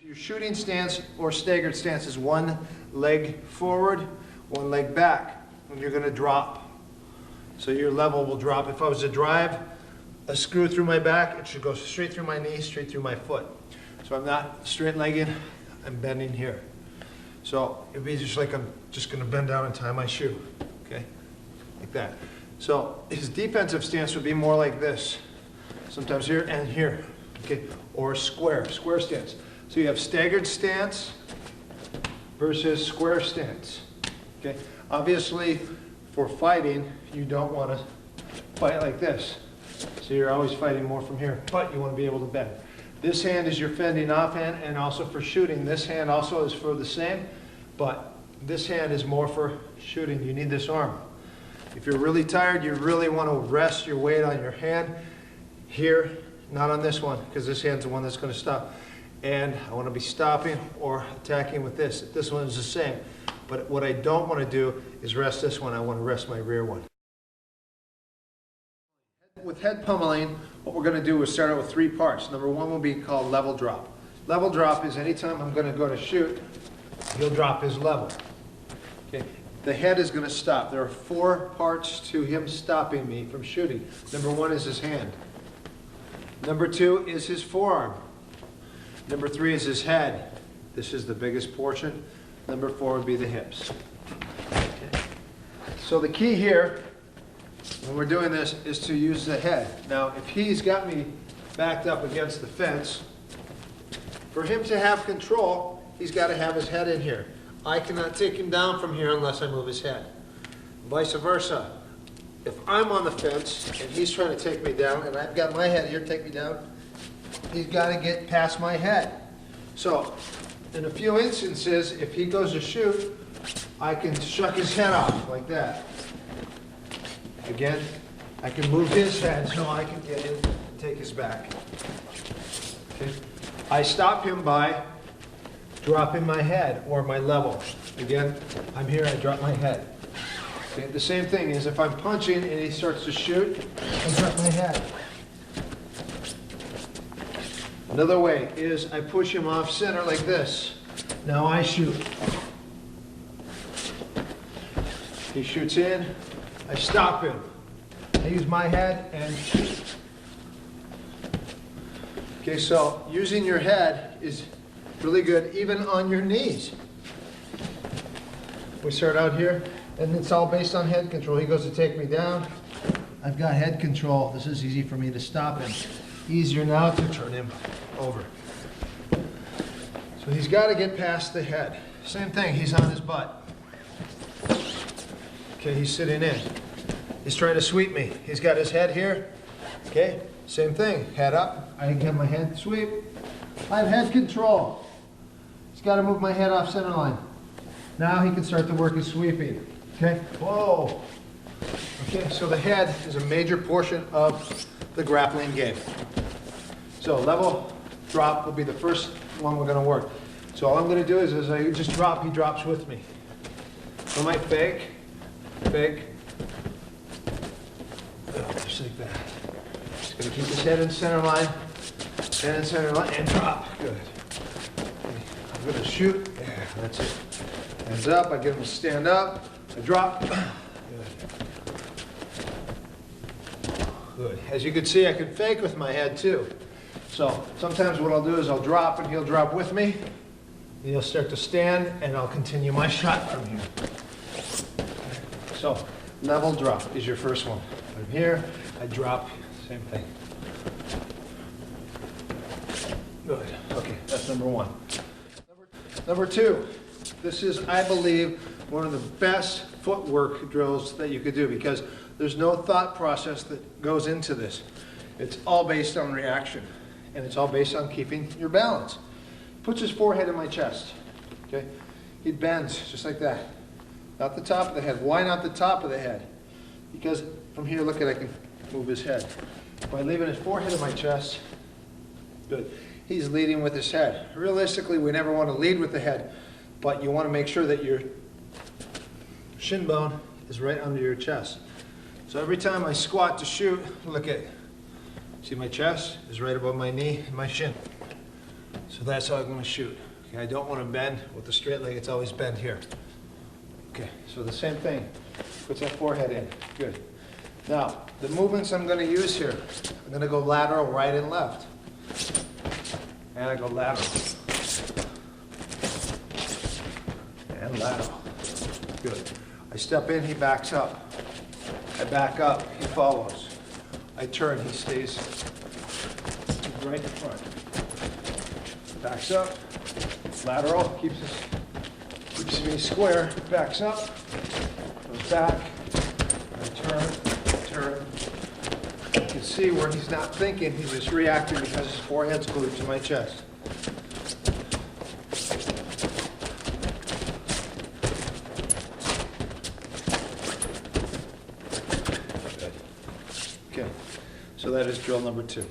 Your shooting stance or staggered stance is one leg forward, one leg back when you're going to drop. So your level will drop. If I was to drive a screw through my back, it should go straight through my knee, straight through my foot. So I'm not straight legged, I'm bending here. So it'd be just like I'm just going to bend down and tie my shoe, okay, like that. So his defensive stance would be more like this, sometimes here and here, okay, or square stance. So you have staggered stance versus square stance, okay. Obviously, for fighting, you don't want to fight like this. So you're always fighting more from here, but you want to be able to bend. This hand is your fending off hand, and also for shooting. This hand also is for the same, but this hand is more for shooting. You need this arm. If you're really tired, you really want to rest your weight on your hand here, not on this one, because this hand's the one that's going to stop. And I want to be stopping or attacking with this. This one is the same. But what I don't want to do is rest this one. I want to rest my rear one. With head pummeling, what we're going to do is start out with three parts. Number one will be called level drop. Level drop is anytime I'm going to go to shoot, he'll drop his level. Okay. The head is going to stop. There are four parts to him stopping me from shooting. Number one is his hand. Number two is his forearm. Number three is his head. This is the biggest portion. Number four would be the hips. Okay. So the key here, when we're doing this, is to use the head. Now, if he's got me backed up against the fence, for him to have control, he's got to have his head in here. I cannot take him down from here unless I move his head. Vice versa. If I'm on the fence and he's trying to take me down, and I've got my head here to take me down, he's got to get past my head. So, in a few instances, if he goes to shoot, I can shuck his head off like that. Again, I can move his head so I can get in and take his back. Okay. I stop him by dropping my head or my level. Again, I'm here, I drop my head. Okay. The same thing is if I'm punching and he starts to shoot, I drop my head. Another way is I push him off center like this. Now I shoot. He shoots in, I stop him. I use my head and shoot. Okay, so using your head is really good even on your knees. We start out here, and it's all based on head control. He goes to take me down. I've got head control. This is easy for me to stop him. Easier now to turn him over. So he's got to get past the head. Same thing, he's on his butt. Okay, he's sitting in. He's trying to sweep me. He's got his head here. Okay, same thing, head up. I can get my head sweep. I have head control. He's got to move my head off center line. Now he can start to work his sweeping. Okay, whoa. Okay, so the head is a major portion of the grappling game. So level drop will be the first one we're going to work. So all I'm going to do is as I just drop, he drops with me. So I might fake, just like that. Just going to keep his head in center line, and drop. Good. Okay. I'm going to shoot. Yeah, that's it. Hands up. I get him to stand up. I drop. Good. Good. As you can see, I can fake with my head too. So sometimes what I'll do is I'll drop and he'll drop with me. And he'll start to stand and I'll continue my shot from here. So level drop is your first one. I'm here, I drop, same thing. Good. Okay, that's number one. Number two, this is, I believe, one of the best footwork drills that you could do because there's no thought process that goes into this. It's all based on reaction, and it's all based on keeping your balance. Puts his forehead in my chest, okay? He bends just like that. Not the top of the head. Why not the top of the head? Because from here, look at, I can move his head. By leaving his forehead in my chest, good. He's leading with his head. Realistically, we never want to lead with the head, but you want to make sure that your shin bone is right under your chest. So every time I squat to shoot, look at, see my chest is right above my knee and my shin. So that's how I'm going to shoot. Okay, I don't want to bend with the straight leg, it's always bent here. Okay, so the same thing. Puts that forehead in. Good. Now, the movements I'm going to use here, I'm going to go lateral, right and left. And I go lateral. And lateral. Good. I step in, he backs up. I back up, he follows. I turn, he stays right in front. Backs up, lateral, keeps me square, backs up, goes back, I turn. You can see where he's not thinking, he's just reacting because his forehead's glued to my chest. Okay, so that is drill number 2.